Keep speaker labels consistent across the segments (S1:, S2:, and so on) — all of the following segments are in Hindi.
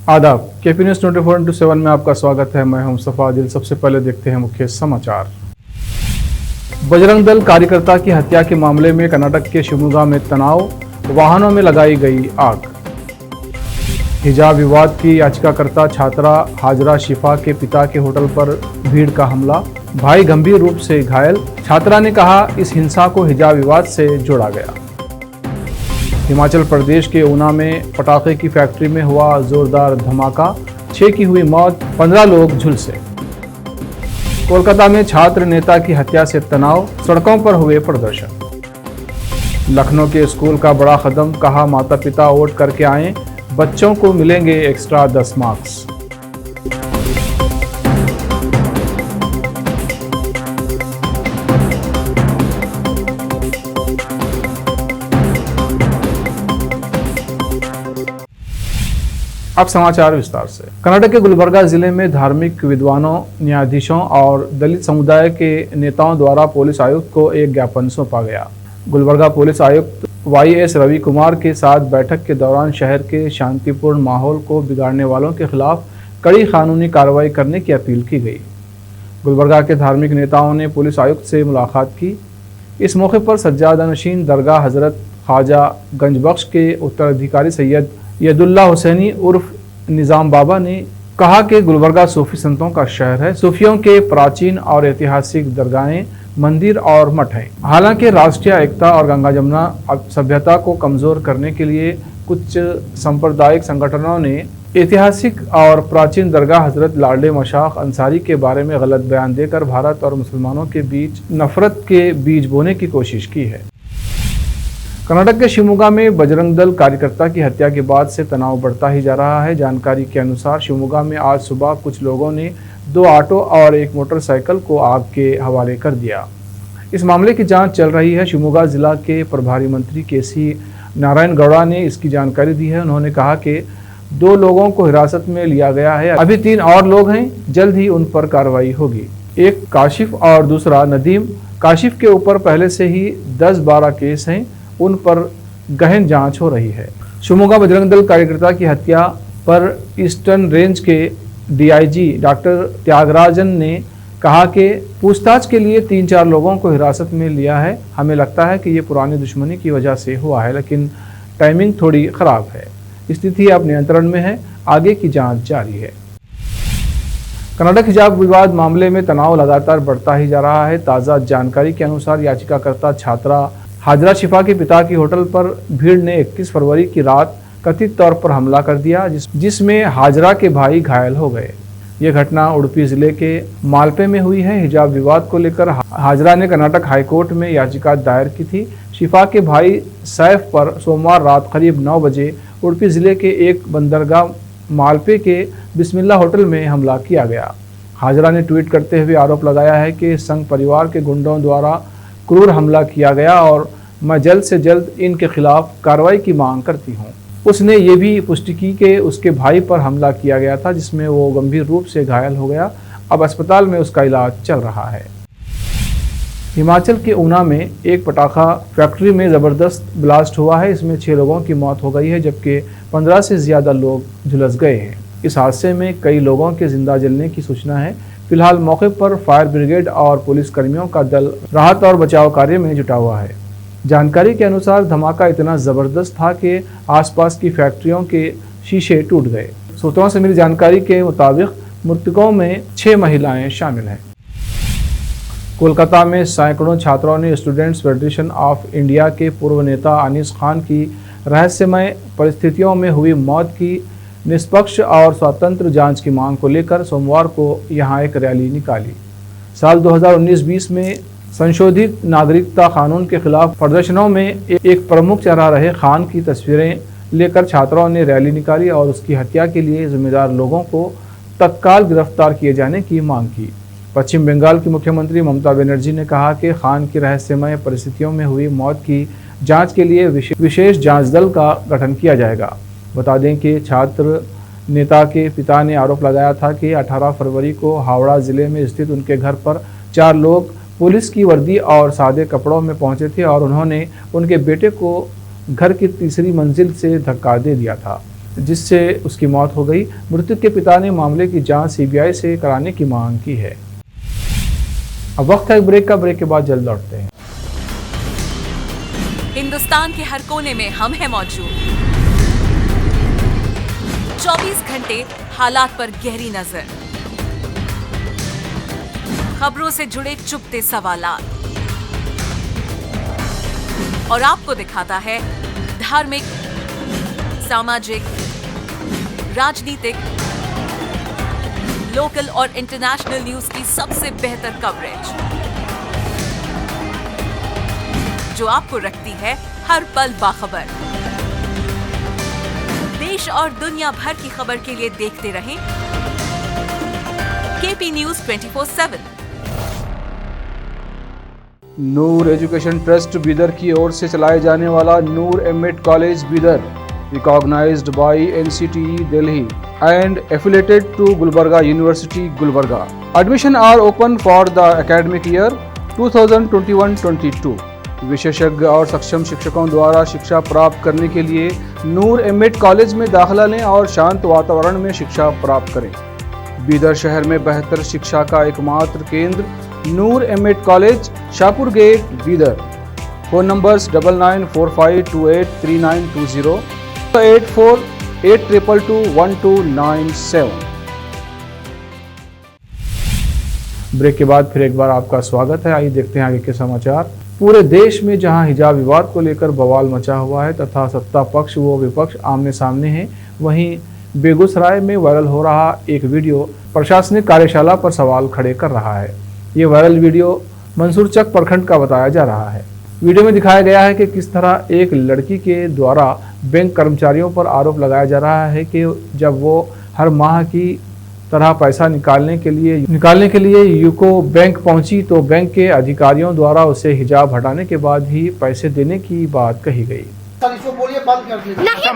S1: आदाब। केपी न्यूज़ 24/7 में आपका स्वागत है। मैं हूं मुस्तफा आदिल। सबसे पहले देखते हैं मुख्य समाचार। बजरंग दल कार्यकर्ता की हत्या के मामले में कर्नाटक के शिवमोगा में तनाव, वाहनों में लगाई गई आग। हिजाब विवाद की याचिकाकर्ता छात्रा हाजरा शिफा के पिता के होटल पर भीड़ का हमला, भाई गंभीर रूप से घायल। छात्रा ने कहा, इस हिंसा को हिजाब विवाद से जोड़ा गया। हिमाचल प्रदेश के ऊना में पटाखे की फैक्ट्री में हुआ जोरदार धमाका, 6 की हुई मौत, 15 लोग झुलसे। कोलकाता में छात्र नेता की हत्या से तनाव, सड़कों पर हुए प्रदर्शन। लखनऊ के स्कूल का बड़ा कदम, कहा माता पिता वोट करके आएं, बच्चों को मिलेंगे एक्स्ट्रा 10 मार्क्स। अब समाचार विस्तार से। कर्नाटक के गुलबर्गा जिले में धार्मिक विद्वानों, न्यायाधीशों और दलित समुदाय के नेताओं द्वारा पुलिस आयुक्त को एक ज्ञापन सौंपा गया। गुलबर्गा पुलिस आयुक्त YS रवि कुमार के साथ बैठक के दौरान शहर के शांतिपूर्ण माहौल को बिगाड़ने वालों के खिलाफ कड़ी कानूनी कार्रवाई करने की अपील की गई। गुलबर्गा के धार्मिक नेताओं ने पुलिस आयुक्त से मुलाकात की। इस मौके पर सज्जादनशीन दरगाह हजरत ख्वाजा गंजबख्श के उत्तराधिकारी सैयद यदुल्ला हुसैनी उर्फ निज़ाम बाबा ने कहा कि गुलबर्गा सूफी संतों का शहर है। सूफियों के प्राचीन और ऐतिहासिक दरगाहें, मंदिर और मठ हैं। हालांकि राष्ट्रीय एकता और गंगा जमुना सभ्यता को कमजोर करने के लिए कुछ सांप्रदायिक संगठनों ने ऐतिहासिक और प्राचीन दरगाह हजरत लाडले मशाख अंसारी के बारे में गलत बयान देकर भारत और मुसलमानों के बीच नफरत के बीज बोने की कोशिश की है। कर्नाटक के शिवमोगा में बजरंग दल कार्यकर्ता की हत्या के बाद से तनाव बढ़ता ही जा रहा है। जानकारी के अनुसार शिवमोगा में आज सुबह कुछ लोगों ने 2 ऑटो और एक मोटरसाइकिल को आग के हवाले कर दिया। इस मामले की जांच चल रही है। शिवमोगा जिला के प्रभारी मंत्री KC नारायण गौड़ा ने इसकी जानकारी दी है। उन्होंने कहा कि 2 लोगों को हिरासत में लिया गया है। अभी 3 और लोग हैं, जल्द ही उन पर कार्रवाई होगी। एक काशिफ और दूसरा नदीम। काशिफ के ऊपर पहले से ही 10-12 केस हैं, उन पर गहन जांच हो रही है। शिवमोगा बजरंग दल कार्यकर्ता की हत्या पर ईस्टर्न रेंज के DIG डॉक्टर त्यागराजन ने कहा कि पूछताछ के लिए 3-4 लोगों को हिरासत में लिया है। हमें लगता है कि ये पुरानी दुश्मनी की वजह से हुआ है, लेकिन टाइमिंग थोड़ी खराब है। स्थिति अब नियंत्रण में है, आगे की जांच जारी है। कर्नाटक हिजाब विवाद मामले में तनाव लगातार बढ़ता ही जा रहा है। ताज़ा जानकारी के अनुसार याचिकाकर्ता छात्रा हाजरा शिफा के पिता की होटल पर भीड़ ने 21 फरवरी की रात कथित तौर पर हमला कर दिया, जिसमें हाजरा के भाई घायल हो गए। ये घटना उडुपी जिले के मालपे में हुई है। हिजाब विवाद को लेकर हाजरा ने कर्नाटक हाईकोर्ट में याचिका दायर की थी। शिफा के भाई सैफ पर सोमवार रात करीब 9 बजे उडुपी जिले के एक बंदरगाह मालपे के बिस्मिल्ला होटल में हमला किया गया। हाजरा ने ट्वीट करते हुए आरोप लगाया है कि संघ परिवार के गुंडों द्वारा क्रूर हमला किया गया और मैं जल्द से जल्द इनके खिलाफ कार्रवाई की मांग करती हूं। उसने ये भी पुष्टि की कि उसके भाई पर हमला किया गया था, जिसमें वो गंभीर रूप से घायल हो गया। अब अस्पताल में उसका इलाज चल रहा है। हिमाचल के ऊना में एक पटाखा फैक्ट्री में ज़बरदस्त ब्लास्ट हुआ है। इसमें 6 लोगों की मौत हो गई है, जबकि 15 से ज़्यादा लोग झुलस गए हैं। इस हादसे में कई लोगों के जिंदा जलने की सूचना है। फिलहाल मौके पर फायर ब्रिगेड और पुलिस कर्मियों का दल राहत और बचाव कार्य में जुटा हुआ है। जानकारी के अनुसार धमाका इतना ज़बरदस्त था कि आसपास की फैक्ट्रियों के शीशे टूट गए। सूत्रों से मिली जानकारी के मुताबिक मृतकों में 6 महिलाएं शामिल हैं। कोलकाता में सैकड़ों छात्रों ने स्टूडेंट्स फेडरेशन ऑफ इंडिया के पूर्व नेता अनीस खान की रहस्यमय परिस्थितियों में हुई मौत की निष्पक्ष और स्वतंत्र जांच की मांग को लेकर सोमवार को यहां एक रैली निकाली। साल 2019-20 में संशोधित नागरिकता कानून के खिलाफ प्रदर्शनों में एक प्रमुख चेहरा रहे खान की तस्वीरें लेकर छात्रों ने रैली निकाली और उसकी हत्या के लिए जिम्मेदार लोगों को तत्काल गिरफ्तार किए जाने की मांग की। पश्चिम बंगाल की मुख्यमंत्री ममता बनर्जी ने कहा कि खान की रहस्यमय परिस्थितियों में हुई मौत की जांच के लिए विशेष जांच दल का गठन किया जाएगा। बता दें कि छात्र नेता के पिता ने आरोप लगाया था कि 18 फरवरी को हावड़ा जिले में स्थित उनके घर पर 4 लोग पुलिस की वर्दी और सादे कपड़ों में पहुंचे थे और उन्होंने उनके बेटे को घर की तीसरी मंजिल से धक्का दे दिया था। जिससे उसकी मौत हो गई। मृतक के पिता ने मामले की जांच सीबीआई से कराने की मांग की है। अब वक्त है ब्रेक का। ब्रेक के बाद जल्द लौटते हैं।
S2: हिंदुस्तान के हर कोने में हम हैं मौजूद। 24 घंटे हालात पर गहरी नजर, खबरों से जुड़े चुपते सवालात, और आपको दिखाता है धार्मिक, सामाजिक, राजनीतिक, लोकल और इंटरनेशनल न्यूज की सबसे बेहतर कवरेज, जो आपको रखती है हर पल बाखबर। देश और दुनिया भर की खबर के लिए देखते रहें KP news 24/7।
S1: Noor education trust Bidar की ओर से चलाए जाने वाला Noor M Ed college Bidar, recognized by NCTE Delhi and affiliated to Gulbarga University, Gulbarga. Admission are open for the academic year 2021-22. विशेषज्ञ और सक्षम शिक्षकों द्वारा शिक्षा प्राप्त करने के लिए नूर एमएड कॉलेज में दाखिला लें और शांत वातावरण में शिक्षा प्राप्त करें। बीदर शहर में बेहतर शिक्षा का एकमात्र केंद्र Noor M Ed college, Shahpur gate, Bidar. Phone numbers 9945283920, 8482221297। Break के बाद फिर एक बार आपका स्वागत है। आइए देखते हैं आगे के समाचार। पूरे देश में जहां हिजाब विवाद को लेकर बवाल मचा हुआ है तथा सत्ता पक्ष व विपक्ष आमने सामने हैं, वहीं बेगूसराय में वायरल हो रहा एक वीडियो प्रशासनिक कार्यशाला पर सवाल खड़े कर रहा है। ये वायरल वीडियो मंसूरचक प्रखंड का बताया जा रहा है। वीडियो में दिखाया गया है कि किस तरह एक लड़की के द्वारा बैंक कर्मचारियों पर आरोप लगाया जा रहा है कि जब वो हर माह की तरह पैसा निकालने के लिए यूको बैंक पहुंची तो बैंक के अधिकारियों द्वारा उसे हिजाब हटाने के बाद ही पैसे देने की बात कही गई।
S3: बोलिए बंद कर दीजिए। नहीं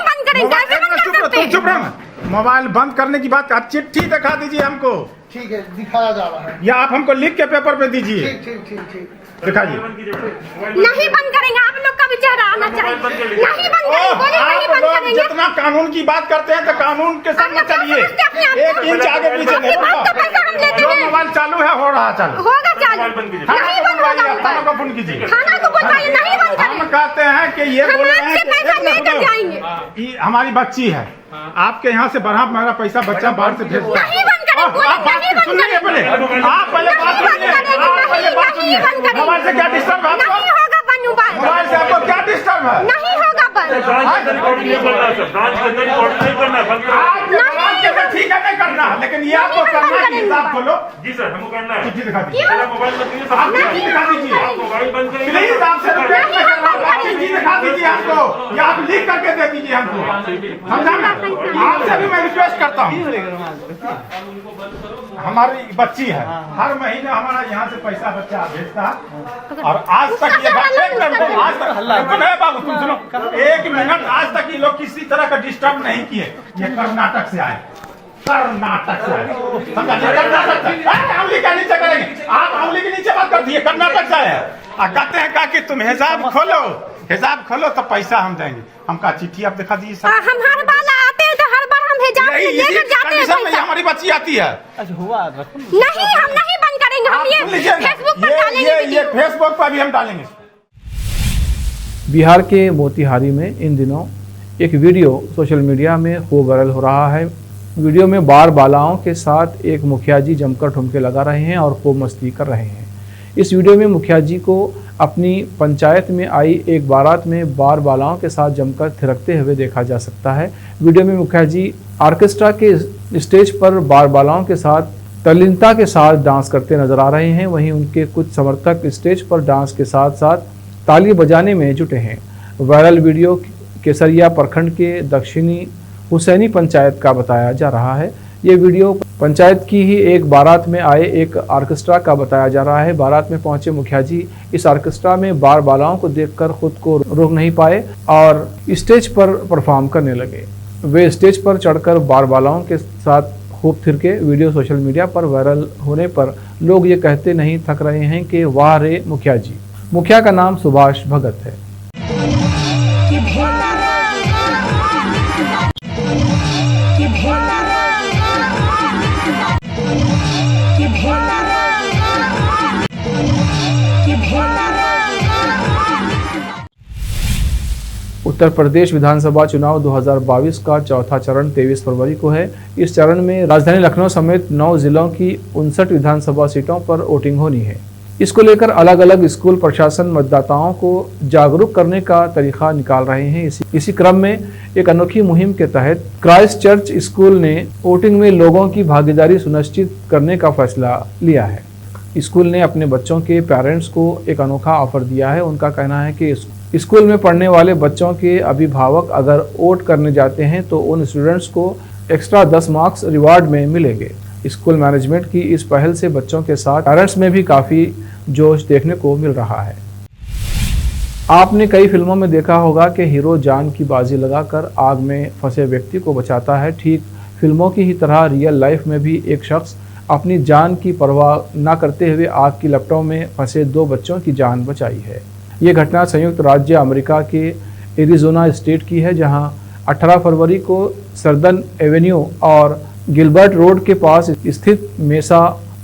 S3: बंद करेंगे।
S4: चुप रहो। मोबाइल बंद करने की बात, चिट्ठी दिखा दीजिए हमको।
S3: ठीक है, दिखाया जा रहा है।
S4: या आप हमको लिख के पेपर पे दीजिए।
S3: ठीक
S4: दिखाइए।
S5: नहीं बंद करेंगे, आप लोग का भी चेहरा आना चाहिए। नहीं बंद करेंगे, नहीं बंद करेंगे।
S4: जितना कानून की बात करते हैं तो कानून के साथ में चलिए, 1 इंच आगे पीछे नहीं। जो मोबाइल चालू है हो रहा चालू
S5: होगा चालू। नहीं बंद होगा।
S4: थाना को फोन कीजिए।
S5: थाना को बताइए नहीं बंद करेंगे।
S4: हम कहते हैं कि ये बोल रहे हैं
S5: लेकर जाएंगे।
S4: कि हमारी बच्ची है, आपके यहाँ से बढ़ा मेरा पैसा बच्चा बाहर से भेज।
S5: नहीं बंद करेंगे।
S4: सुनिए पहले, आप पहले बात सुनिए। मोबाइल से क्या डिस्टर्ब है?
S5: नहीं होगा बंद मोबाइल।
S4: मोबाइल से आपको क्या डिस्टर्ब है?
S5: नहीं होगा बंद।
S4: ठीक है, नहीं करना, लेकिन ये आपको करना है। हिसाब खोलो।
S6: जी सर, हमको करना है।
S4: चिट्ठी दिखा दीजिए।
S6: मोबाइल बंद कीजिए।
S4: आप चिट्ठी दिखा दीजिए।
S6: मोबाइल बंद करिए
S4: प्लीज, आपसे रिक्वेस्ट कर रहा हूँ, आप चिट्ठी दिखा दीजिए हमको, या आप लिख करके दे दीजिए हमको। समझा ना? आपसे भी मैं रिक्वेस्ट करता हूँ। हमारी बच्ची है, हर महीने हमारा यहाँ से पैसा बच्चा भेजता है, और आज तक ये आज तक बाबू तुम सुनो 1 मिनट, आज तक ये लोग किसी तरह का डिस्टर्ब नहीं किए। ये कर्नाटक से आए, कर्नाटक से आए, समझा? कर्नाटक से उंगली का नीचे करेंगे आप, उंगली के नीचे बात करती है। कर्नाटक से आए कहते हैं कि तुम हिसाब खोलो तो पैसा हम देंगे। हमका चिट्ठी आप दिखा दीजिए।
S5: हम हर बार आते हैं तो हर बार हम हिजाब लेकर जाते हैं।
S4: हमारी बच्ची आती है।
S5: नहीं, हम नहीं बंद करेंगे। हम ये फेसबुक पर डालेंगे।
S4: ये फेसबुक पर भी हम डालेंगे।
S1: बिहार के मोतिहारी में इन दिनों एक वीडियो सोशल मीडिया में खूब वायरल हो रहा है। वीडियो में बार बालाओं के साथ एक मुखिया जी जमकर ठुमके लगा रहे हैं और खूब मस्ती कर रहे हैं। इस वीडियो में मुखिया जी को अपनी पंचायत में आई एक बारात में बार बालाओं के साथ जमकर थिरकते हुए देखा जा सकता है। वीडियो में मुखिया जी ऑर्केस्ट्रा के स्टेज पर बार बालाओं के साथ तल्लीनता के साथ डांस करते नजर आ रहे हैं। वहीं उनके कुछ समर्थक स्टेज पर डांस के साथ साथ ताली बजाने में जुटे हैं। वायरल वीडियो केसरिया प्रखंड के दक्षिणी हुसैनी पंचायत का बताया जा रहा है। ये वीडियो पंचायत की ही एक बारात में आए एक ऑर्केस्ट्रा का बताया जा रहा है। बारात में पहुंचे मुखिया जी इस ऑर्केस्ट्रा में बार बालाओं को देखकर खुद को रोक नहीं पाए और स्टेज पर परफॉर्म करने लगे। वे स्टेज पर चढ़कर बार बालाओं के साथ खूब थिरके। वीडियो सोशल मीडिया पर वायरल होने पर लोग ये कहते नहीं थक रहे हैं कि वाह रे मुखिया जी। मुखिया का नाम सुभाष भगत है। उत्तर प्रदेश विधानसभा चुनाव 2022 का चौथा चरण 23 फरवरी को है। इस चरण में राजधानी लखनऊ समेत 9 जिलों की 59 विधानसभा सीटों पर वोटिंग होनी है। इसको लेकर अलग अलग स्कूल प्रशासन मतदाताओं को जागरूक करने का तरीका निकाल रहे हैं। इसी क्रम में एक अनोखी मुहिम के तहत क्राइस्ट चर्च स्कूल ने वोटिंग में लोगों की भागीदारी सुनिश्चित करने का फैसला लिया है। स्कूल ने अपने बच्चों के पेरेंट्स को एक अनोखा ऑफर दिया है। उनका कहना है कि स्कूल में पढ़ने वाले बच्चों के अभिभावक अगर वोट करने जाते हैं तो उन स्टूडेंट्स को एक्स्ट्रा 10 मार्क्स रिवार्ड में मिलेंगे। स्कूल मैनेजमेंट की इस पहल से बच्चों के साथ पेरेंट्स में भी काफ़ी जोश देखने को मिल रहा है। आपने कई फिल्मों में देखा होगा कि हीरो जान की बाजी लगाकर आग में फंसे व्यक्ति को बचाता है। ठीक फिल्मों की ही तरह रियल लाइफ में भी एक शख्स अपनी जान की परवाह न करते हुए आग की लपटों में फंसे 2 बच्चों की जान बचाई है। ये घटना संयुक्त राज्य अमेरिका के एरिज़ोना स्टेट की है, जहां 18 फरवरी को सर्दन एवेन्यू और गिलबर्ट रोड के पास स्थित मेसा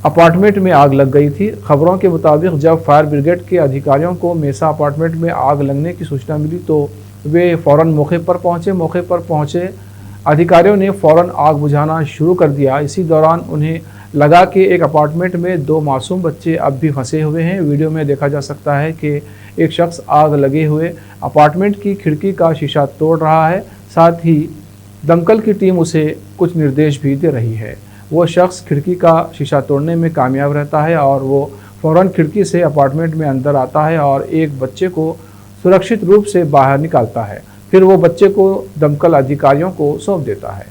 S1: अपार्टमेंट में आग लग गई थी। खबरों के मुताबिक जब फायर ब्रिगेड के अधिकारियों को मेसा अपार्टमेंट में आग लगने की सूचना मिली तो वे फौरन मौके पर पहुंचे अधिकारियों ने फौरन आग बुझाना शुरू कर दिया। इसी दौरान उन्हें लगा कि एक अपार्टमेंट में 2 मासूम बच्चे अब भी फंसे हुए हैं। वीडियो में देखा जा सकता है कि एक शख्स आग लगे हुए अपार्टमेंट की खिड़की का शीशा तोड़ रहा है। साथ ही दमकल की टीम उसे कुछ निर्देश भी दे रही है। वो शख्स खिड़की का शीशा तोड़ने में कामयाब रहता है और वो फौरन खिड़की से अपार्टमेंट में अंदर आता है और एक बच्चे को सुरक्षित रूप से बाहर निकालता है। फिर वो बच्चे को दमकल अधिकारियों को सौंप देता है।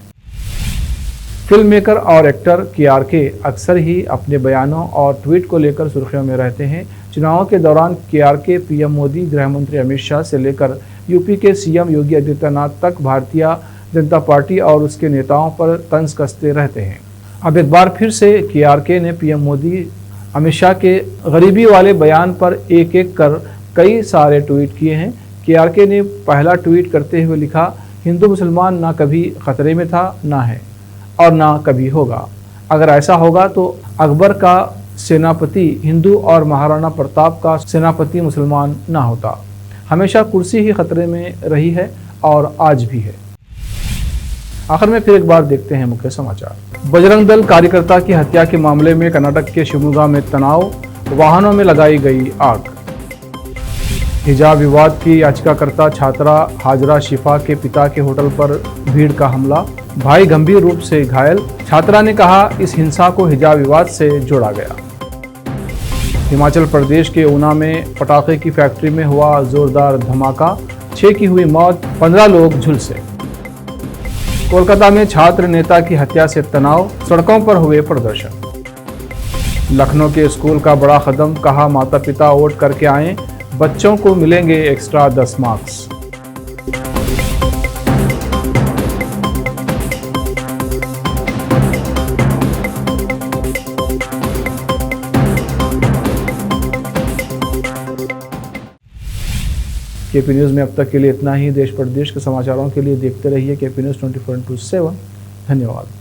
S1: फिल्म मेकर और एक्टर KRK अक्सर ही अपने बयानों और ट्वीट को लेकर सुर्खियों में रहते हैं। चुनावों के दौरान KRK पीएम मोदी, गृह मंत्री अमित शाह से लेकर यूपी के सीएम योगी आदित्यनाथ तक भारतीय जनता पार्टी और उसके नेताओं पर तंज कसते रहते हैं। अब एक बार फिर से KRK ने पीएम मोदी, अमित शाह के गरीबी वाले बयान पर एक कर कई सारे ट्वीट किए हैं। KRK ने पहला ट्वीट करते हुए लिखा, हिंदू मुसलमान ना कभी खतरे में था, ना है और ना कभी होगा। अगर ऐसा होगा तो अकबर का सेनापति हिंदू और महाराणा प्रताप का सेनापति मुसलमान ना होता। हमेशा कुर्सी ही खतरे में रही है और आज भी है। आखिर में फिर एक बार देखते हैं मुख्य समाचार। बजरंग दल कार्यकर्ता की हत्या के मामले में कर्नाटक के शिवमोगा में तनाव, वाहनों में लगाई गई आग। हिजाब विवाद की याचिकाकर्ता छात्रा हाजरा शिफा के पिता के होटल पर भीड़ का हमला, भाई गंभीर रूप से घायल। छात्रा ने कहा इस हिंसा को हिजाब विवाद से जोड़ा गया। हिमाचल प्रदेश के ऊना में पटाखे की फैक्ट्री में हुआ जोरदार धमाका, 6 की हुई मौत, 15 लोग झुलसे। कोलकाता में छात्र नेता की हत्या से तनाव, सड़कों पर हुए प्रदर्शन। लखनऊ के स्कूल का बड़ा कदम, कहा माता पिता वोट करके आएं, बच्चों को मिलेंगे एक्स्ट्रा 10 मार्क्स। केपी न्यूज़ में अब तक के लिए इतना ही। देश प्रदेश के समाचारों के लिए देखते रहिए केपी न्यूज़ 24/7। धन्यवाद।